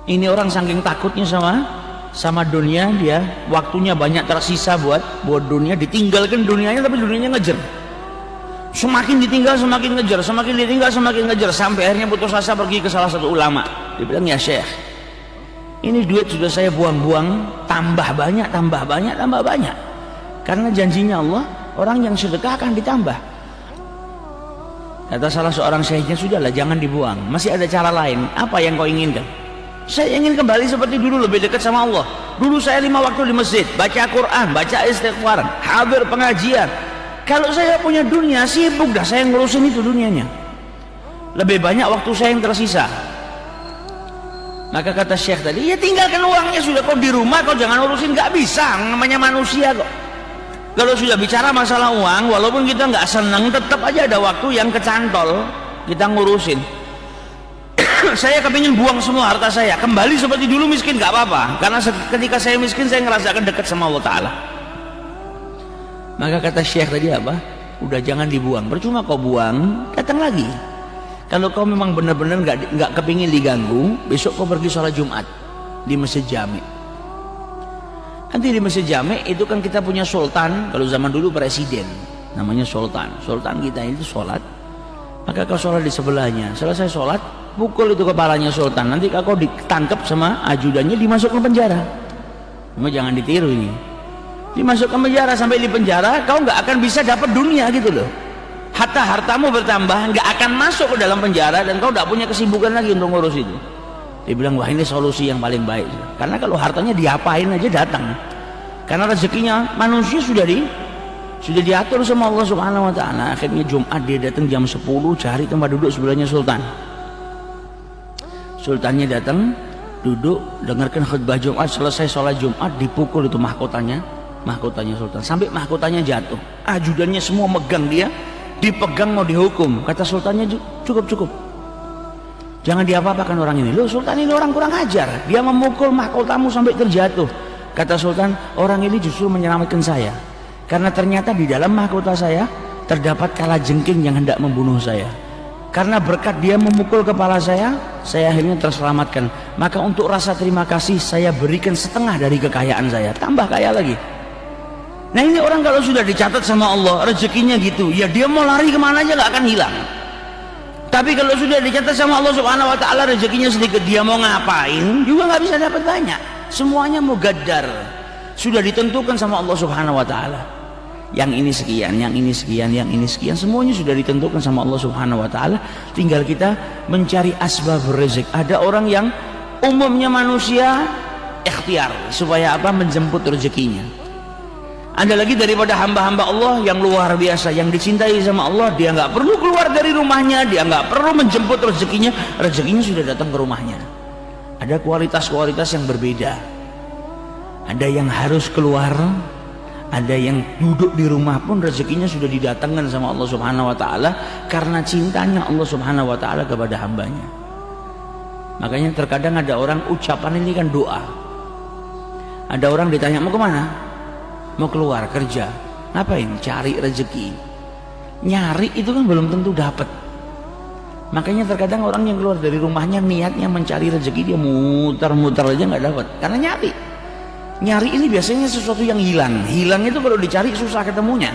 Ini orang saking takutnya sama dunia, dia waktunya banyak tersisa buat dunia, ditinggalkan dunianya, tapi dunianya ngejar. Semakin ditinggal semakin ngejar, semakin ditinggal semakin ngejar, sampai akhirnya putus asa pergi ke salah satu ulama. Dia bilang, ya Syekh, ini duit sudah saya buang-buang, tambah banyak, tambah banyak, tambah banyak. Karena janjinya Allah, orang yang sedekah akan ditambah. Kata salah seorang syekhnya, sudahlah jangan dibuang, masih ada cara lain. Apa yang kau inginkan? Saya ingin kembali seperti dulu, lebih dekat sama Allah. Dulu saya 5 waktu di masjid, baca Quran, baca istighfar, hadir pengajian. Kalau saya punya dunia, sibuk dah saya ngurusin itu dunianya. Lebih banyak waktu saya yang tersisa. Maka kata Syekh tadi, ya tinggalkan uangnya sudah, kau di rumah kau jangan urusin, gak bisa, namanya manusia kok. Kalau sudah bicara masalah uang, walaupun kita nggak senang, tetap aja ada waktu yang kecantol kita ngurusin. Saya kepingin buang semua harta saya, kembali seperti dulu miskin gak apa-apa, karena ketika saya miskin saya ngerasakan dekat sama Allah Ta'ala. Maka kata Syekh tadi apa? Udah jangan dibuang, percuma kau buang, datang lagi. Kalau kau memang benar-benar nggak kepingin diganggu, besok kau pergi sholat Jumat di Masjid Jami. Nanti di Masjid Jami itu kan kita punya sultan, kalau zaman dulu presiden, namanya sultan. Sultan kita itu sholat, maka kau sholat di sebelahnya. Selesai sholat, pukul itu kepalanya sultan. Nanti kau ditangkap sama ajudannya, dimasukkan penjara. Cuma jangan ditiru ini. Dimasukkan penjara, sampai di penjara kau nggak akan bisa dapat dunia gitu loh. Hatta hartamu bertambah, nggak akan masuk ke dalam penjara, dan kau nggak punya kesibukan lagi untuk ngurus itu. Dia bilang, wah ini solusi yang paling baik. Karena kalau hartanya diapain aja datang. Karena rezekinya manusia sudah diatur sama Allah Subhanahu Wa Taala. Akhirnya Jumat dia datang jam 10, cari tempat duduk sebelahnya sultan. Sultannya datang, duduk, dengarkan khutbah Jumat. Selesai sholat Jumat, dipukul itu mahkotanya sultan, sampai mahkotanya jatuh. Ajudannya semua megang dia, dipegang mau dihukum. Kata sultannya, cukup, jangan diapa-apakan orang ini. Loh, sultan ini orang kurang ajar, dia memukul mahkotamu sampai terjatuh. Kata sultan, orang ini justru menyelamatkan saya, karena ternyata di dalam mahkota saya terdapat kalajengking yang hendak membunuh saya. Karena berkat dia memukul kepala saya akhirnya terselamatkan. Maka untuk rasa terima kasih, saya berikan setengah dari kekayaan saya, tambah kaya lagi. Nah ini orang kalau sudah dicatat sama Allah rezekinya gitu, ya dia mau lari kemana aja gak akan hilang. Tapi kalau sudah dicatat sama Allah Subhanahu Wa Taala rezekinya sedikit, dia mau ngapain juga nggak bisa dapat banyak. Semuanya mugaddar, sudah ditentukan sama Allah Subhanahu Wa Taala. Yang ini sekian, yang ini sekian, yang ini sekian, semuanya sudah ditentukan sama Allah Subhanahu Wa Taala. Tinggal kita mencari asbab rezeki. Ada orang yang umumnya manusia ikhtiar supaya apa? Menjemput rezekinya. Ada lagi daripada hamba-hamba Allah yang luar biasa, yang dicintai sama Allah, dia nggak perlu keluar dari rumahnya, dia nggak perlu menjemput rezekinya sudah datang ke rumahnya. Ada kualitas-kualitas yang berbeda. Ada yang harus keluar, ada yang duduk di rumah pun rezekinya sudah didatangkan sama Allah Subhanahu Wa Taala, karena cintanya Allah Subhanahu Wa Taala kepada hambanya. Makanya terkadang ada orang ucapan ini kan doa. Ada orang ditanya, mau kemana? Mau keluar kerja. Ngapain? Cari rezeki. Nyari itu kan belum tentu dapat. Makanya terkadang orang yang keluar dari rumahnya niatnya mencari rezeki, dia muter-muter aja nggak dapat, karena nyari ini biasanya sesuatu yang hilang itu kalau dicari susah ketemunya.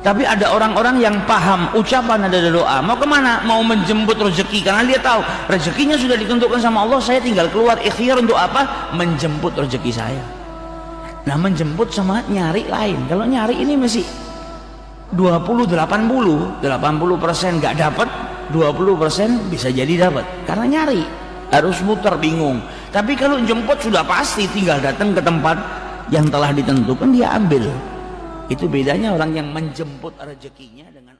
Tapi ada orang-orang yang paham ucapan ada doa, mau kemana? Mau menjemput rezeki, karena dia tahu rezekinya sudah ditentukan sama Allah, saya tinggal keluar ikhtiar untuk apa? Menjemput rezeki saya. Nah menjemput sama nyari lain. Kalau nyari ini masih 20-80% nggak dapat, 20% bisa jadi dapat, karena nyari harus muter bingung. Tapi kalau jemput sudah pasti, tinggal datang ke tempat yang telah ditentukan, dia ambil. Itu bedanya orang yang menjemput rezekinya dengan